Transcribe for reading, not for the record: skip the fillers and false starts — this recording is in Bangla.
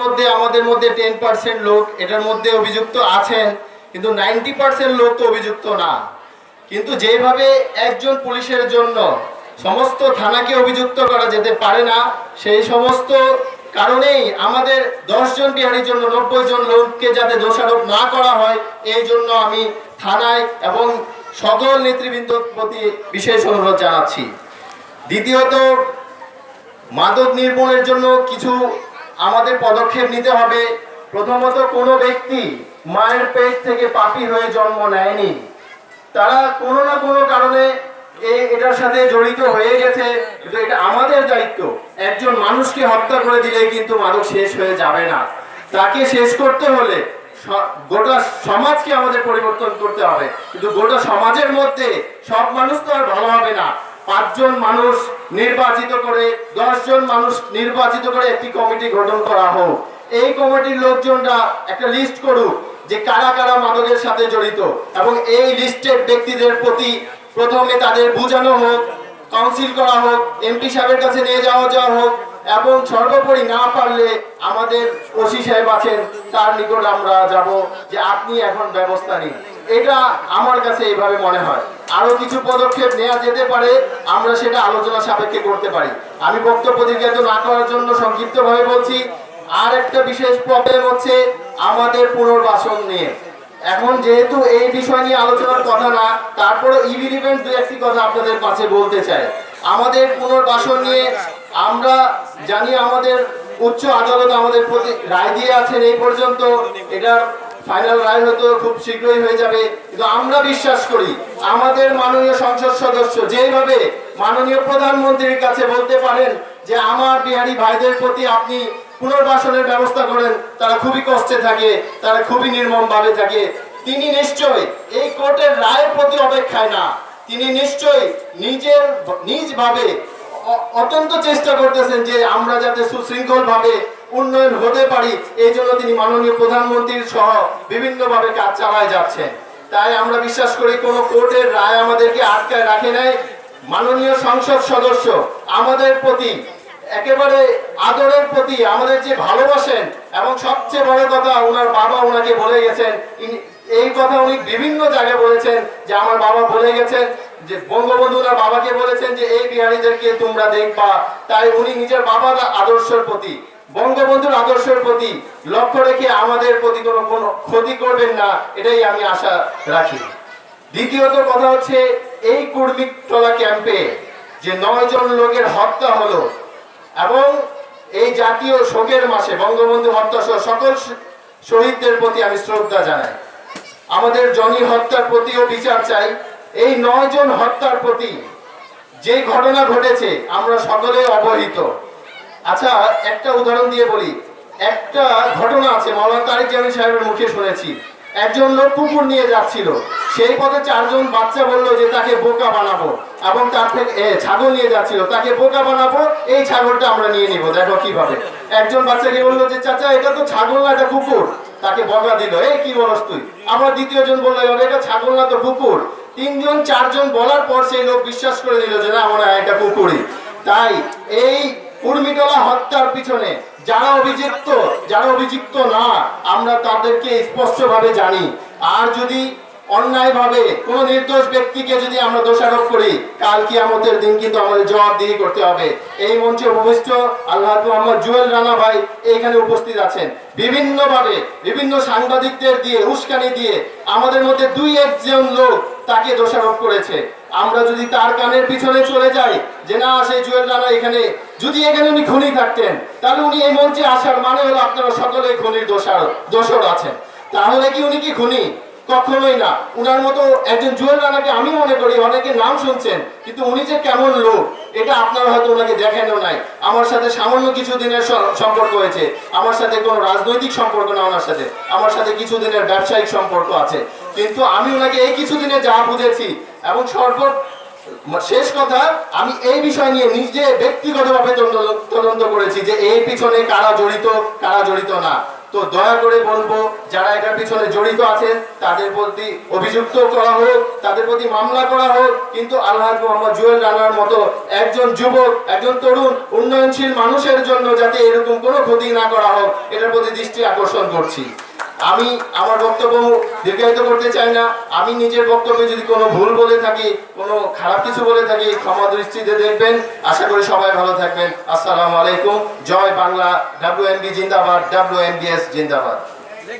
মধ্যে আমাদের মধ্যে 10% লোক এটার মধ্যে অভিযুক্ত আছেন, কিন্তু 90% লোক তো অভিযুক্ত না। কিন্তু যেভাবে একজন পুলিশের জন্য সমস্ত থানাকে অভিযুক্ত করা যেতে পারে না, সেই সমস্ত কারণেই আমাদের 10 জন বিহারীর জন্য 90 জন লোককে যাতে দোষারোপ না করা হয়, এই জন্য আমি থানায় এবং সকল নেতৃবৃন্দর প্রতি বিশেষ অনুরোধ জানাচ্ছি। দ্বিতীয়ত, মাদক নির্মূলের জন্য কিছু আমাদের পদক্ষেপ নিতে হবে। প্রথমত, কোনো ব্যক্তি মায়ের পেট থেকে পাপী হয়ে জন্ম নেয়নি, তারা কোনো না কোনো কারণে এটার সাথে জড়িত হয়ে গেছে। কিন্তু এটা আমাদের দায়িত্ব। একজন মানুষকে হত্যা করে দিলেই কিন্তু মাদক শেষ হয়ে যাবে না, তাকে শেষ করতে হলে গোটা সমাজকে আমাদের পরিবর্তন করতে হবে। কিন্তু গোটা সমাজের মধ্যে সব মানুষ তো আর ভালো হবে না। 5 জন মানুষ নির্বাচিত করে, 10 জন মানুষ নির্বাচিত করে একটি কমিটি গঠন করা হোক। এই কমিটির লোকজনরা একটা লিস্ট করুক যে কারা কারা মাদকের সাথে জড়িত, এবং এই লিস্টেড ব্যক্তিদের প্রতি প্রথমে তাদের বোঝানো হোক, কাউন্সিল করা হোক, এমপি সাহেবের কাছে নিয়ে যাওয়া হোক, এবং সর্বোপরি না পারলে আমাদের ওসি সাহেব আছেন, তার নিকট আমরা যাব যে আপনি এখন ব্যবস্থা নিন। এটা আমার কাছে এইভাবে মনে হয়। আরো কিছু পদক্ষেপ নেওয়া যেতে পারে, আমরা সেটা আলোচনা সাপেক্ষে করতে পারি। আমি বক্তব্য দীর্ঘায়িত না করার জন্য সংক্ষিপ্তভাবে বলছি। আর একটা বিশেষ প্রবলেম হচ্ছে আমাদের পুনর্বাসন নিয়ে। এখন যেহেতু এই বিষয় নিয়ে আলোচনার কথা না, তারপরে ইভিনিমেন্ট 2-1টি কথা আপনাদের কাছে বলতে চাই। আমাদের পুনর্বাসন নিয়ে আমরা জানি আমাদের উচ্চ আদালত আমাদের প্রতি রায় দিয়ে আছেন এই পর্যন্ত। এটা ফাইনাল রায় হয়তো খুব শীঘ্রই হয়ে যাবে, কিন্তু আমরা বিশ্বাস করি আমাদের মাননীয় সংসদ সদস্য যেভাবে মাননীয় প্রধানমন্ত্রীর কাছে বলতে পারেন যে আমার বিহারী ভাইদের প্রতি আপনি পুনর্বাসনের ব্যবস্থা করেন, তারা খুবই কষ্টে থাকে, তারা খুবই নির্মম ভাবে থাকে, তিনি নিশ্চয়ই এই কোর্টের রায়ের প্রতি অপেক্ষায় না, তিনি নিশ্চয়ই নিজ ভাবে অত্যন্ত চেষ্টা করতেছেন যে আমরা যাতে সুশৃঙ্খল ভাবে উন্নয়ন হতে পারি। এই জন্য তিনি মাননীয় প্রধানমন্ত্রীর সহ বিভিন্ন ভাবে কাজ চালায় যাচ্ছেন। তাই আমরা বিশ্বাস করি কোন কোর্টের রায় আমাদেরকে আটকায় রাখে নাই। মাননীয় সংসদ সদস্য আমাদের প্রতি একেবারে আদরের প্রতি আমাদের যে ভালোবাসেন, এবং সবচেয়ে বড় কথা ওনার বাবা ওনাকে বলে গেছেন, এই কথা উনি বিভিন্ন জায়গায় বলেছেন যে আমার বাবা বলে গেছেন যে বঙ্গবন্ধু ওনার বাবাকে বলেছেন যে এই বিহারীদেরকে তোমরা দেখবা। তাই উনি নিজের বাবার আদর্শের প্রতি, বঙ্গবন্ধুর আদর্শের প্রতি লক্ষ্য রেখে আমাদের প্রতি কোনো ক্ষতি করবেন না, এটাই আমি আশা রাখি। দ্বিতীয়ত কথা হচ্ছে, এই কুর্মিকতলা ক্যাম্পে যে 9 জন লোকের হত্যা হলো, এবং এই জাতীয় শোকের মাসে বঙ্গবন্ধু হত্যা সহ সকল শহীদদের প্রতি আমি শ্রদ্ধা জানাই। আমাদের জনি হত্যার প্রতিও বিচার চাই। এই 9 জন হত্যার প্রতি যে ঘটনা ঘটেছে আমরা সকলে অবহিত। আচ্ছা, একটা উদাহরণ দিয়ে বলি। একটা ঘটনা আছে মাওলানা তারিক জামিল সাহেবের মুখে শুনেছি। একজন লোক কুকুর নিয়ে যাচ্ছিল, সেই পথে 4 জন বাচ্চা বলল যে তাকে বোকা বানাবো, এবং তার থেকে ছাগল নিয়ে যাচ্ছিল, তাকে বোকা বানাবো, এই ছাগলটা আমরা নিয়ে নিব, দেখো কিভাবে। একজন বাচ্চাকে বললো যে চাচা এটা তো ছাগল না, এটা কুকুর, তাকে বকা দিল, এই কি বলস তুই। আবার দ্বিতীয় জন বললো এটা ছাগল না তো কুকুর। 3 জন 4 জন বলার পর সেই লোক বিশ্বাস করে নিল যে না মনে হয় এটা কুকুরই। তাই এই কুর্মিটলা হত্যার পিছনে যারা অভিযুক্ত না, আমরা তাদেরকে স্পষ্টভাবে জানি। আর যদি অন্যায়ভাবে কোন নির্দোষ ব্যক্তিকে যদি আমরা দোষারোপ করি, কাল কিয়ামতের দিন কিন্তু আমাদের জবাবদিহি করতে হবে। এই মঞ্চে উপবিষ্ট আল্লাহ মোহাম্মদ জুয়েল রানা ভাই এখানে উপস্থিত আছেন। বিভিন্নভাবে বিভিন্ন সাংবাদিকদের দিয়ে উস্কানি দিয়ে আমাদের মধ্যে 2-1 জন লোক তাকে দোষারোপ করেছে। আমরা যদি তার কানের পিছনে চলে যাই যে না সেই জুয়েল রানা এখানে, যদি এখানে উনি খুনি থাকতেন তাহলে উনি এই মঞ্চে আসার মানে হলো আপনারা সকলে খুনির দোষর আছেন। তাহলে কি উনি কি খুনি? কখনোই না। উনার মতো একজন জুয়েল রানাকে আমি মনে করি অনেকে নাম শুনছেন, কিন্তু উনি যে কেমন লোক এটা আপনারা হয়তো ওনাকে দেখেনও নাই। আমার সাথে সামান্য কিছু দিনের সম্পর্ক হয়েছে, আমার সাথে কোনো রাজনৈতিক সম্পর্ক না ওনার সাথে, আমার সাথে কিছু দিনের ব্যবসায়িক সম্পর্ক আছে। কিন্তু আমি ওনাকে এই কিছুদিনে যা বুঝেছি, এবং শেষ কথা আমি এই বিষয় নিয়ে নিজে ব্যক্তিগতভাবে তদন্ত করেছি যে এই পিছনে কারা জড়িত জড়িত না। তো দয়া করে বলবো যারা এটার পিছনে জড়িত আছেন তাদের প্রতি অভিযুক্ত করা হোক, তাদের প্রতি মামলা করা হোক, কিন্তু আলহাজ মোহাম্মদ জুয়েল রানার মতো একজন যুবক, একজন তরুণ উন্নয়নশীল মানুষের জন্য যাতে এরকম কোনো ক্ষতি না করা হোক এটার প্রতি দৃষ্টি আকর্ষণ করছি। আমি আমার বক্তব্য দীর্ঘায়িত করতে চাই না। আমি নিজের বক্তব্যে যদি কোনো ভুল বলে থাকি, কোনো খারাপ কিছু বলে থাকি, ক্ষমা দৃষ্টিতে দেখবেন। আশা করি সবাই ভালো থাকবেন। আসসালামু আলাইকুম। জয় বাংলা। WMB জিন্দাবাদ, WMBS জিন্দাবাদ।